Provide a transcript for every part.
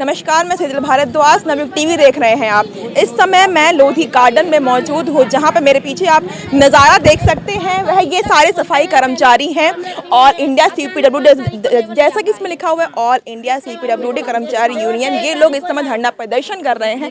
नमस्कार, मैं सेजल भारद्वाज, नवयुग टीवी देख रहे हैं आप। इस समय मैं लोधी गार्डन में मौजूद हूँ, जहाँ पे मेरे पीछे आप नज़ारा देख सकते हैं। वह ये सारे सफाई कर्मचारी हैं और इंडिया CPWD, जैसा कि इसमें लिखा हुआ है ऑल इंडिया CPWD कर्मचारी यूनियन, ये लोग इस समय धरना प्रदर्शन कर रहे हैं।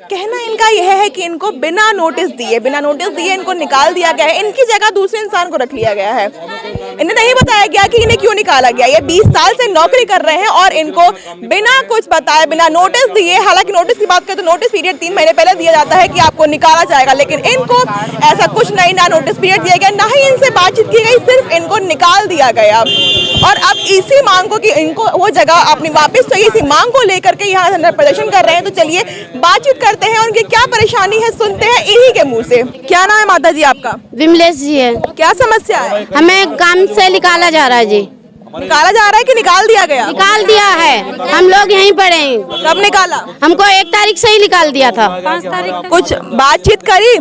कहना इनका यह है कि इनको बिना नोटिस दिए इनको निकाल दिया गया है। इनकी जगह दूसरे इंसान को रख लिया गया है। इन्हें नहीं बताया गया कि इन्हें क्यों निकाला गया। ये 20 साल से नौकरी कर रहे हैं और इनको बिना कुछ बताए, बिना नोटिस दिए, हालांकि नोटिस की बात करें तो नोटिस पीरियड 3 महीने पहले दिया जाता है कि आपको निकाला जाएगा, लेकिन इनको ऐसा कुछ नहीं, ना नोटिस पीरियड दिया गया, ना ही इनसे बातचीत की गई, सिर्फ इनको निकाल दिया गया। और अब इसी मांग को कि इनको वो जगह अपनी वापस चाहिए, इसी मांग को लेकर के यहाँ धरना प्रदर्शन कर रहे हैं। तो चलिए बातचीत करते हैं, उनकी क्या परेशानी है सुनते हैं इन्हीं के मुँह से। क्या नाम है माता जी आपका? विमलेश जी है। क्या समस्या है? हमें काम से निकाला जा रहा है जी। निकाला जा रहा है कि निकाल दिया गया? निकाल दिया है, हम लोग यहीं पड़े हैं। कब निकाला? हमको 1 तारीख से ही निकाल दिया था। 5 तारीख। कुछ बातचीत करी,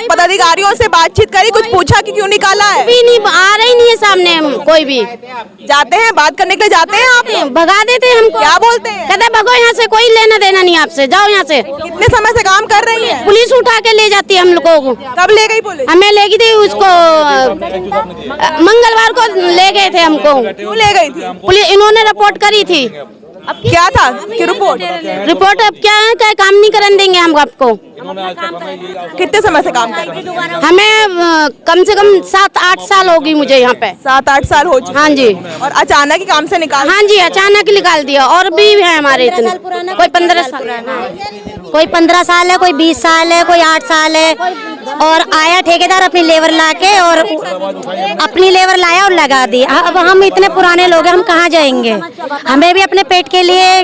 पदाधिकारियों से बातचीत करी, कुछ पूछा कि क्यों निकाला है? भी नहीं आ रही नहीं है सामने, हम कोई भी जाते हैं बात करने के लिए, जाते हैं आप? भगा देते हैं हमको। क्या बोलते हैं? कहते भगो यहाँ से, कोई लेना देना नहीं आपसे, जाओ यहाँ से। कितने समय से काम कर रही है? पुलिस उठा के ले जाती है हम लोगों को। कब ले गई पुलिस? हमें ले गई थी, उसको मंगलवार को ले गए थे हमको। क्यों ले गई थी? पुलिस इन्होंने रिपोर्ट करी थी। अब क्या था कि रिपोर्ट अब क्या है, क्या काम नहीं करने देंगे हम आपको। कितने समय से काम कर रहे हैं? हमें कम से कम 7-8 साल होगी मुझे यहाँ पे। 7-8 साल हो चुके। हाँ जी। और अचानक ही काम से निकाल? हाँ जी, अचानक ही निकाल दिया। और भी है हमारे इतने, कोई 15 साल, कोई 15 साल है, कोई 20 साल है, कोई 8 साल है। और आया ठेकेदार अपनी लेबर लाके और अपनी लेबर लाया और लगा दी। अब हम इतने पुराने लोग हैं, हम कहाँ जाएंगे? हमें भी अपने पेट के लिए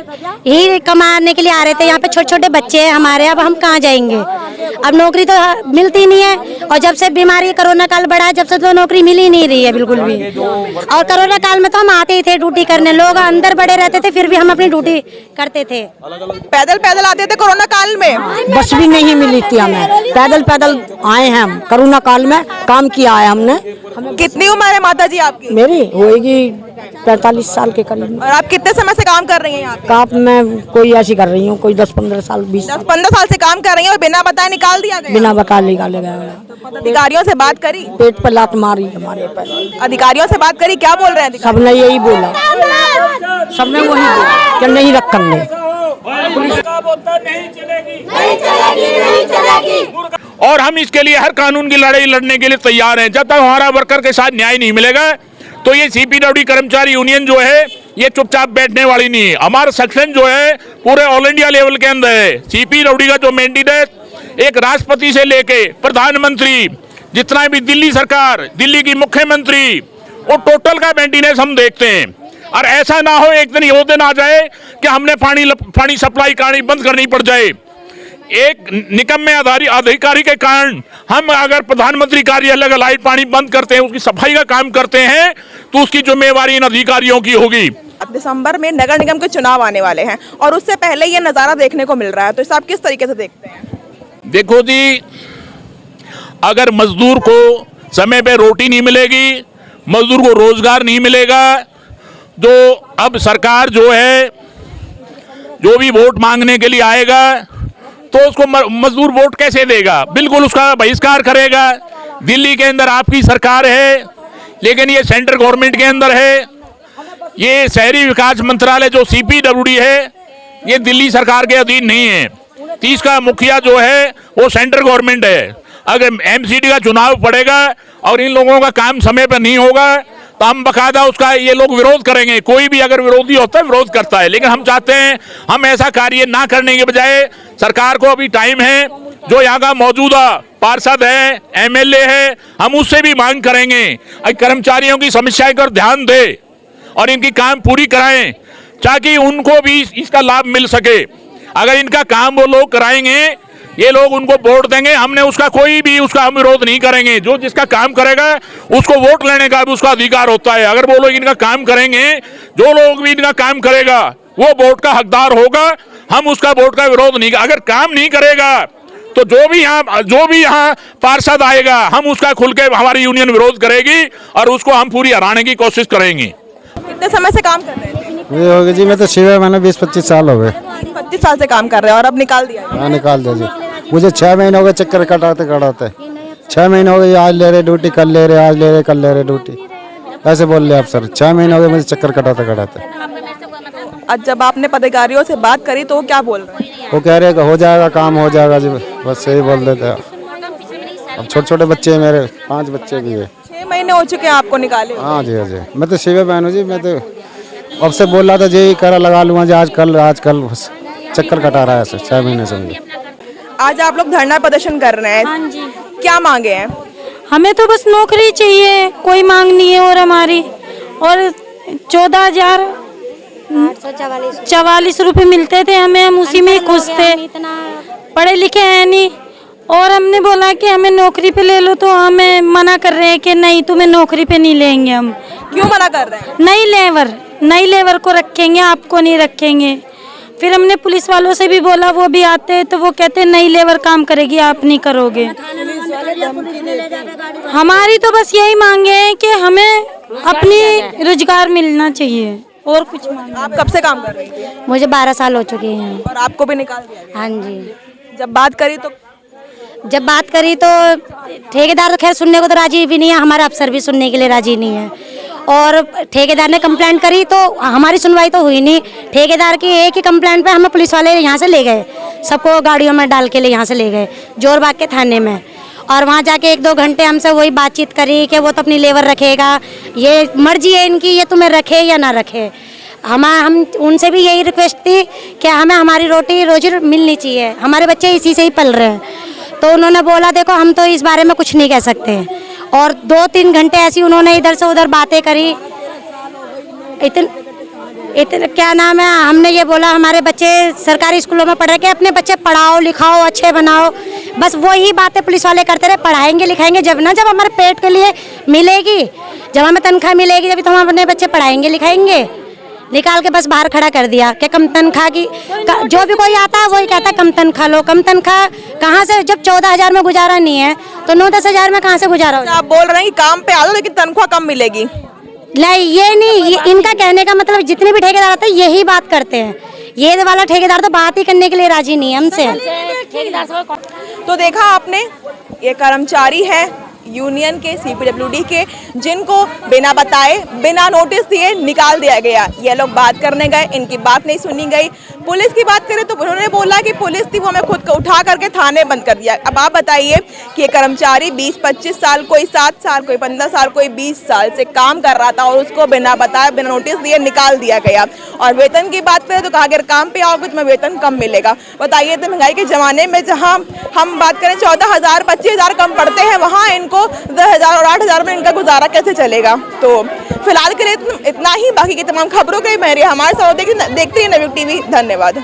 ही कमाने के लिए आ रहे थे। यहाँ पे छोटे छोटे बच्चे हैं हमारे, अब हम कहाँ जाएंगे? अब नौकरी तो मिलती नहीं है, और जब से बीमारी कोरोना काल बढ़ा है, जब से तो नौकरी मिल ही नहीं रही है बिल्कुल भी। और कोरोना काल में तो हम आते ही थे ड्यूटी करने, लोग अंदर बड़े रहते थे, फिर भी हम अपनी ड्यूटी करते थे। पैदल आते थे कोरोना काल में? बस भी नहीं मिली थी हमें, पैदल आए हैं हम। कोरोना काल में काम किया है हमने। कितनी उम्र है माता जी आपकी? मेरी होएगी 45 साल के करीब। और आप कितने समय से काम कर रही हैं यहाँ पे? काम में कोई ऐसी कर रही हूँ, कोई 10-15 साल, 10-15 साल से काम कर रही हैं और बिना बताए निकाल दिया गया? बिना बता निकाले गया। अधिकारियों से बात करी? पेट पर लात मारी हमारे पर। अधिकारियों से बात करी, क्या बोल रहे हैं? सबने यही बोला, सबने वही बोला कि नहीं रखेंगे। और हम इसके लिए हर कानून की लड़ाई लड़ने के लिए तैयार हैं। जब तक हमारा वर्कर के साथ न्याय नहीं मिलेगा तो ये CPWD कर्मचारी यूनियन जो है ये चुपचाप बैठने वाली नहीं है। हमारा सेक्शन जो है पूरे ऑल इंडिया लेवल के अंदर है। CPWD का जो मैंडेट है, एक राष्ट्रपति से लेके प्रधानमंत्री, जितना भी दिल्ली सरकार, दिल्ली की मुख्यमंत्री, वो टोटल का मेंटेनेंस हम देखते हैं। और ऐसा ना हो एक दिन ये दिन आ जाए कि हमने पानी सप्लाई करनी बंद करनी पड़ जाए। एक निकम्मे अधिकारी के कारण हम अगर प्रधानमंत्री कार्यालय का लाइट पानी बंद करते हैं, उसकी सफाई का काम करते हैं, तो उसकी जिम्मेवारी इन अधिकारियों की होगी। अब दिसंबर में नगर निगम के चुनाव आने वाले हैं और उससे पहले ये नज़ारा देखने को मिल रहा है, तो इसे आप किस तरीके से देखते हैं? देखो जी, अगर मजदूर को समय पे रोटी नहीं मिलेगी, मजदूर को रोजगार नहीं मिलेगा, जो अब सरकार जो है जो भी वोट मांगने के लिए आएगा तो उसको मजदूर वोट कैसे देगा? बिल्कुल उसका बहिष्कार करेगा। दिल्ली के अंदर आपकी सरकार है, लेकिन ये सेंट्रल गवर्नमेंट के अंदर है। ये शहरी विकास मंत्रालय जो CPWD है, ये दिल्ली सरकार के अधीन नहीं है। 30 का मुखिया जो है वो सेंट्रल गवर्नमेंट है। अगर MCD का चुनाव पड़ेगा और इन लोगों का काम समय पर नहीं होगा तो हम बकायदा उसका ये लोग विरोध करेंगे। कोई भी अगर विरोधी होता है विरोध करता है, लेकिन हम चाहते हैं हम ऐसा कार्य ना करने के बजाय सरकार को अभी टाइम है, जो यहाँ का मौजूदा पार्षद है, MLA है, हम उससे भी मांग करेंगे कर्मचारियों की समस्याएं पर ध्यान दे और इनकी काम पूरी कराएं ताकि उनको भी इसका लाभ मिल सके। अगर इनका काम वो लोग कराएंगे, ये लोग उनको वोट देंगे, हमने उसका कोई भी उसका हम विरोध नहीं करेंगे। जो जिसका काम करेगा उसको वोट लेने का भी उसका अधिकार होता है। अगर वो लोग इनका काम करेंगे, जो लोग भी इनका काम करेगा वो वोट का हकदार होगा, हम उसका वोट का विरोध नहीं। अगर काम नहीं करेगा तो जो भी यहाँ पार्षद आएगा हम उसका खुल के हमारी यूनियन विरोध करेगी और उसको हम पूरी हराने की कोशिश करेंगे। कितने समय से काम कर रहे हैं? ये हो गया जी, मैं तो सेवा मैंने 20-25 साल हो गए। 25 साल से काम कर रहे हैं और अब निकाल दिया। हाँ निकाल दे जी। मुझे 6 महीने हो गए चक्कर कटाते 6 महीने हो गए, आज ले रहे ड्यूटी, कल ले रहे, आज ले रहे, कल ले रहे ड्यूटी, ऐसे बोल रहे आप सर। 6 महीने हो गए मुझे चक्कर कटाते। आज जब आपने पदाधिकारियों से बात करी तो वो क्या बोल रहे हैं? वो कह रहे हैं हो जाएगा, काम हो जाएगा जी, बस यही बोल देते हैं। अब छोटे बच्चे हैं मेरे, 5 बच्चे भी है। 6 महीने हो चुके हैं आपको निकाले? हाँ जी, हाँ जी। मैं तो शिवे बहन हूँ जी, मैं तो अब से बोल रहा था जी करा लगा लूँगा जी, आज कल बस चक्कर कटा रहा है ऐसे 6 महीने से मुझे। आज आप लोग धरना प्रदर्शन कर रहे हैं, हाँ जी। क्या मांगे हैं? हमें तो बस नौकरी चाहिए, कोई मांग नहीं है। और हमारी और 14,044 रुपए मिलते थे हमें, हम उसी में ही खुश थे। पढ़े लिखे हैं नहीं, और हमने बोला कि हमें नौकरी पे ले लो, तो हमें मना कर रहे हैं कि नहीं तुम्हें नौकरी पे नहीं लेंगे हम। क्यों मना कर रहे हैं? नई लेबर को रखेंगे, आपको नहीं रखेंगे। फिर हमने पुलिस वालों से भी बोला, वो भी आते हैं तो वो कहते हैं नई लेबर काम करेगी, आप नहीं करोगे। हमारी तो बस यही मांगे हैं कि हमें अपनी रोजगार मिलना चाहिए, और कुछ मांगे। आप कब से काम कर रही हैं? मुझे 12 साल हो चुके हैं। और आपको भी निकाल दिया गया? हाँ जी। जब बात करी तो ठेकेदार खैर सुनने को तो राजी भी नहीं है, हमारे अफसर भी सुनने के लिए राजी नहीं है। और ठेकेदार ने कंप्लेंट करी तो हमारी सुनवाई तो हुई नहीं। ठेकेदार की एक ही कंप्लेंट पे हमें पुलिस वाले यहाँ से ले गए, सबको गाड़ियों में डाल के ले यहाँ से ले गए जोरबाग के थाने में। और वहाँ जाके 1-2 घंटे हमसे वही बातचीत करी कि वो तो अपनी लेबर रखेगा, ये मर्जी है इनकी, ये तुम्हें रखे या ना रखे। हम उनसे भी यही रिक्वेस्ट थी कि हमें हमारी रोटी रोजी मिलनी चाहिए, हमारे बच्चे इसी से ही पल रहे हैं। तो उन्होंने बोला देखो हम तो इस बारे में कुछ नहीं कह सकते। और 2-3 घंटे ऐसी उन्होंने इधर से उधर बातें करी। इतने क्या नाम है, हमने ये बोला हमारे बच्चे सरकारी स्कूलों में पढ़ रहे हैं, अपने बच्चे पढ़ाओ लिखाओ अच्छे बनाओ, बस वही बातें पुलिस वाले करते रहे। पढ़ाएंगे लिखाएंगे जब हमारे पेट के लिए मिलेगी, जब हमें तनख्वाह मिलेगी, जब तो हम अपने बच्चे पढ़ाएंगे लिखाएंगे। निकाल के बस बाहर खड़ा कर दिया कि कम तनख्वाह की, जो भी कोई आता है वही कहता है कम तनख्वाह लो। कम तनख्वाह कहाँ से, जब 14,000 में गुजारा नहीं है तो 9-10 हज़ार में कहाँ से गुजारा हो। आप बोल रहे हैं कि काम पे आ जाओ लेकिन तनख्वाह कम मिलेगी? नहीं, ये नहीं, इनका कहने का मतलब जितने भी ठेकेदार आते हैं यही बात करते हैं। ये वाला ठेकेदार तो बात ही करने के लिए राजी नहीं है हमसे। तो देखा आपने, ये कर्मचारी है यूनियन के, CPWD के, जिनको बिना बताए बिना नोटिस दिए निकाल दिया गया। ये लोग बात करने गए, इनकी बात नहीं सुनी गई। पुलिस की बात करें तो उन्होंने बोला कि पुलिस थी, वो हमें खुद को उठा करके थाने बंद कर दिया। अब आप बताइए कि ये कर्मचारी 20-25 साल, कोई 7 साल, कोई 15 साल, कोई 20 साल से काम कर रहा था और उसको बिना बताए बिना नोटिस दिए निकाल दिया गया। और वेतन की बात करें तो कहा अगर काम पे आओगे तुम्हें वेतन कम मिलेगा। बताइए, तो महंगाई के ज़माने में जहाँ हम बात करें 14,000 25,000 कम पड़ते हैं, वहाँ इनको 10,000 और 8,000 में इनका गुजारा कैसे चलेगा। तो फिलहाल के लिए इतना ही। बाकी की तमाम खबरों के लिए हमारे साथ देखते रहिए नवयुग टीवी। धन्यवाद।